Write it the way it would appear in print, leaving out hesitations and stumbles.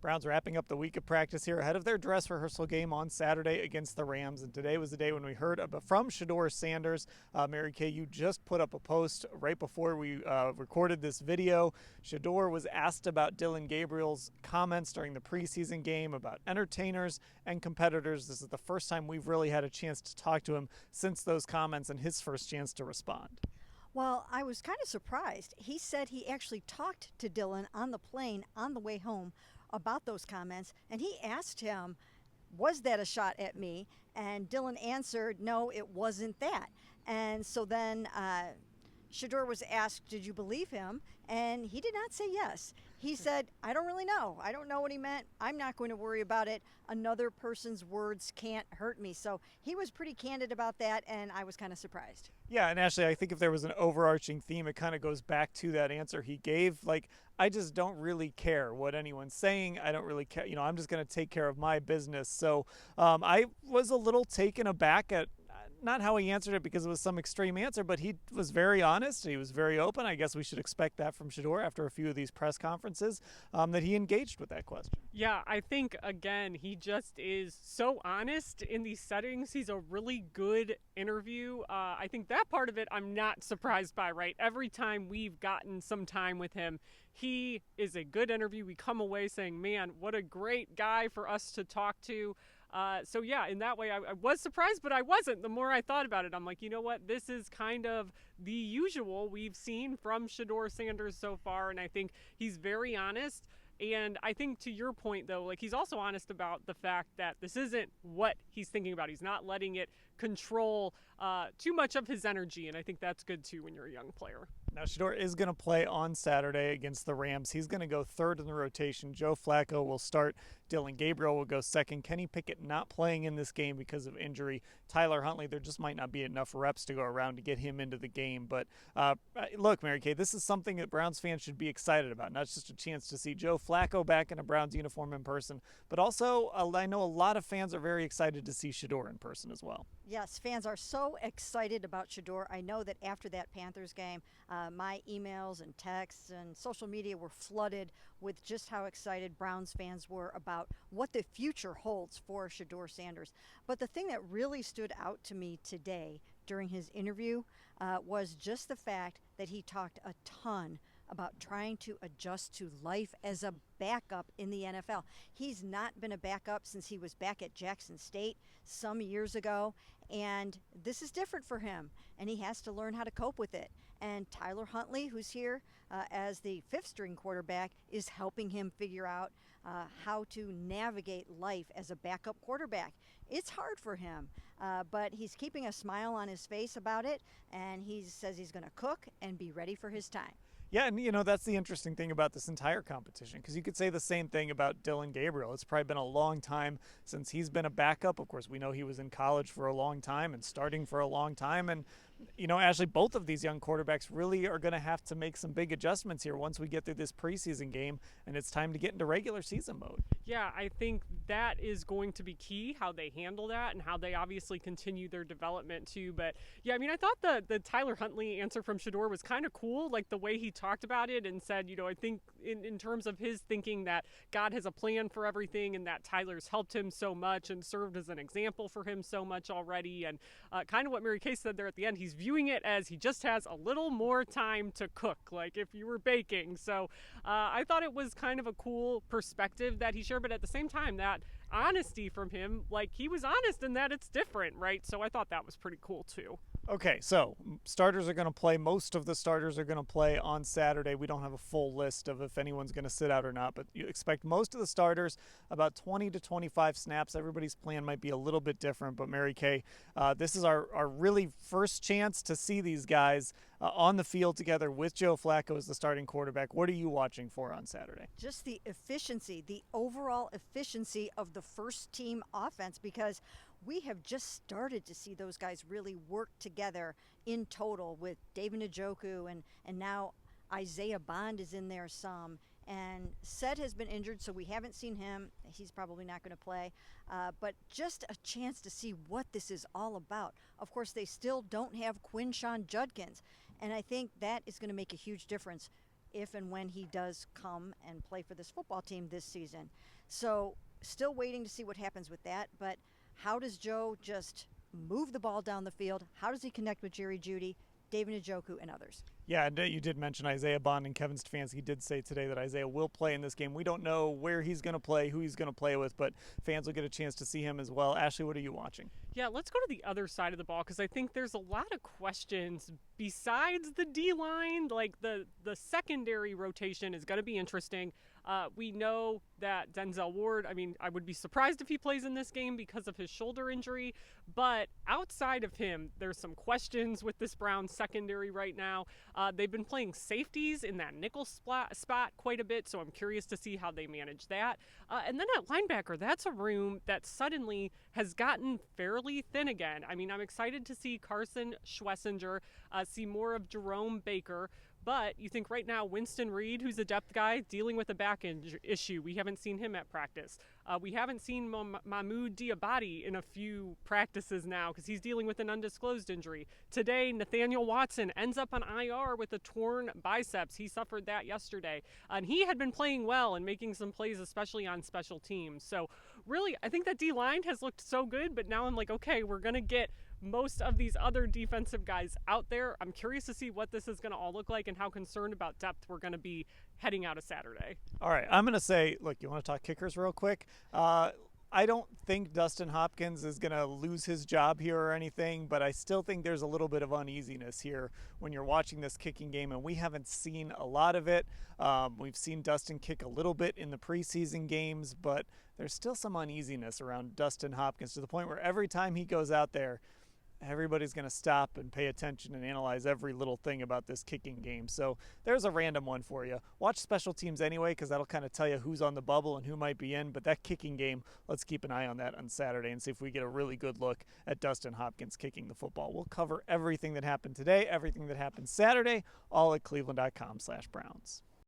Browns wrapping up the week of practice here ahead of their dress rehearsal game on Saturday against the Rams. And today was the day when we heard from Shedeur Sanders. Mary Kay, you just put up a post right before we recorded this video. Shedeur was asked about Dillon Gabriel's comments during the preseason game about entertainers and competitors. This is the first time we've really had a chance to talk to him since those comments and his first chance to respond. Well, I was kind of surprised. He said he actually talked to Dillon on the plane on the way home about those comments, and he asked him, was that a shot at me? And Dillon answered, no, it wasn't that. And so then Shedeur was asked, did you believe him? And he did not say yes. He said, I don't really know. I don't know what he meant. I'm not going to worry about it. Another person's words can't hurt me. So he was pretty candid about that, and I was kind of surprised. Yeah, and Ashley, I think if there was an overarching theme, it kind of goes back to that answer he gave. Like, I just don't really care what anyone's saying. I don't really care. I'm just going to take care of my business. So I was a little taken aback at not how he answered it because it was some extreme answer, but he was very honest. He was very open. I guess we should expect that from Shedeur after a few of these press conferences, that he engaged with that question. Yeah, I think, again, he just is so honest in these settings. He's a really good interview. I think that part of it I'm not surprised by, right? Every time we've gotten some time with him, he is a good interview. We come away saying, man, what a great guy for us to talk to. So yeah, in that way, I was surprised, but I wasn't. The more I thought about it, I'm like, you know what? This is kind of the usual we've seen from Shedeur Sanders so far, and I think he's very honest. And I think to your point, though, like, he's also honest about the fact that this isn't what he's thinking about. He's not letting it control too much of his energy, and I think that's good, too, when you're a young player. Now, Shedeur is going to play on Saturday against the Rams. He's going to go third in the rotation. Joe Flacco will start. Dillon Gabriel will go second. Kenny Pickett not playing in this game because of injury. Tyler Huntley, there just might not be enough reps to go around to get him into the game. But look, Mary Kay, this is something that Browns fans should be excited about. Not just a chance to see Joe Flacco back in a Browns uniform in person, but also I know a lot of fans are very excited to see Shedeur in person as well. Yes, fans are so excited about Shedeur. I know that after that Panthers game, my emails and texts and social media were flooded with just how excited Browns fans were about what the future holds for Shedeur Sanders. But the thing that really stood out to me today during his interview was just the fact that he talked a ton about trying to adjust to life as a backup in the NFL. He's not been a backup since he was back at Jackson State some years ago, and this is different for him, and he has to learn how to cope with it. And Tyler Huntley, who's here as the fifth-string quarterback, is helping him figure out how to navigate life as a backup quarterback. It's hard for him, but he's keeping a smile on his face about it, and he says he's going to cook and be ready for his time. Yeah, and that's the interesting thing about this entire competition, because you could say the same thing about Dillon Gabriel. It's probably been a long time since he's been a backup. Of course, we know he was in college for a long time and starting for a long time. And, Ashley, both of these young quarterbacks really are going to have to make some big adjustments here once we get through this preseason game and it's time to get into regular season mode. Yeah, I think that is going to be key, how they handle that and how they obviously continue their development too. But yeah, I mean, I thought the Tyler Huntley answer from Shedeur was kind of cool, like the way he talked about it and said, I think in terms of his thinking that God has a plan for everything and that Tyler's helped him so much and served as an example for him so much already. And kind of what Mary Kay said there at the end, he's viewing it as he just has a little more time to cook, like if you were baking. So I thought it was kind of a cool perspective that he shared, but at the same time, that honesty from him, like he was honest in that it's different, right? So I thought that was pretty cool too. Okay, so starters are going to play. Most of the starters are going to play on Saturday. We don't have a full list of if anyone's going to sit out or not, but you expect most of the starters, about 20 to 25 snaps. Everybody's plan might be a little bit different, but Mary Kay, this is our really first chance to see these guys on the field together with Joe Flacco as the starting quarterback. What are you watching for on Saturday? Just the efficiency, the overall efficiency of the first team offense, because we have just started to see those guys really work together in total with David Njoku and now Isaiah Bond is in there some. And Sed has been injured, so we haven't seen him. He's probably not going to play. But just a chance to see what this is all about. Of course, they still don't have Quinshon Judkins. And I think that is going to make a huge difference. if and when he does come and play for this football team this season. So still waiting to see what happens with that, but how does Joe just move the ball down the field? How does he connect with Jerry Jeudy, David Njoku, and others? Yeah, you did mention Isaiah Bond, and Kevin Stefanski did say today that Isaiah will play in this game. We don't know where he's going to play, who he's going to play with, but fans will get a chance to see him as well. Ashley, what are you watching? Yeah, let's go to the other side of the ball because I think there's a lot of questions besides the D-line. Like the secondary rotation is going to be interesting. We know that Denzel Ward, I would be surprised if he plays in this game because of his shoulder injury. But outside of him, there's some questions with this Browns secondary right now. They've been playing safeties in that nickel spot quite a bit, so I'm curious to see how they manage that. And then at linebacker, that's a room that suddenly has gotten fairly thin again. I'm excited to see Carson Schwessinger, see more of Jerome Baker. But you think right now Winston Reed, who's a depth guy, dealing with a back issue. We haven't seen him at practice. We haven't seen Mahmoud Diabate in a few practices now because he's dealing with an undisclosed injury. Today, Nathaniel Watson ends up on IR with a torn biceps. He suffered that yesterday. And he had been playing well and making some plays, especially on special teams. So really, I think that D-line has looked so good, but now I'm like, okay, we're going to get most of these other defensive guys out there. I'm curious to see what this is going to all look like and how concerned about depth we're going to be heading out of Saturday. All right, I'm going to say, look, you want to talk kickers real quick? I don't think Dustin Hopkins is going to lose his job here or anything, but I still think there's a little bit of uneasiness here when you're watching this kicking game, and we haven't seen a lot of it. We've seen Dustin kick a little bit in the preseason games, but there's still some uneasiness around Dustin Hopkins to the point where every time he goes out there, everybody's going to stop and pay attention and analyze every little thing about this kicking game. So there's a random one for you. Watch special teams anyway, because that'll kind of tell you who's on the bubble and who might be in. But that kicking game, let's keep an eye on that on Saturday and see if we get a really good look at Dustin Hopkins kicking the football. We'll cover everything that happened today, everything that happened Saturday, all at cleveland.com/Browns.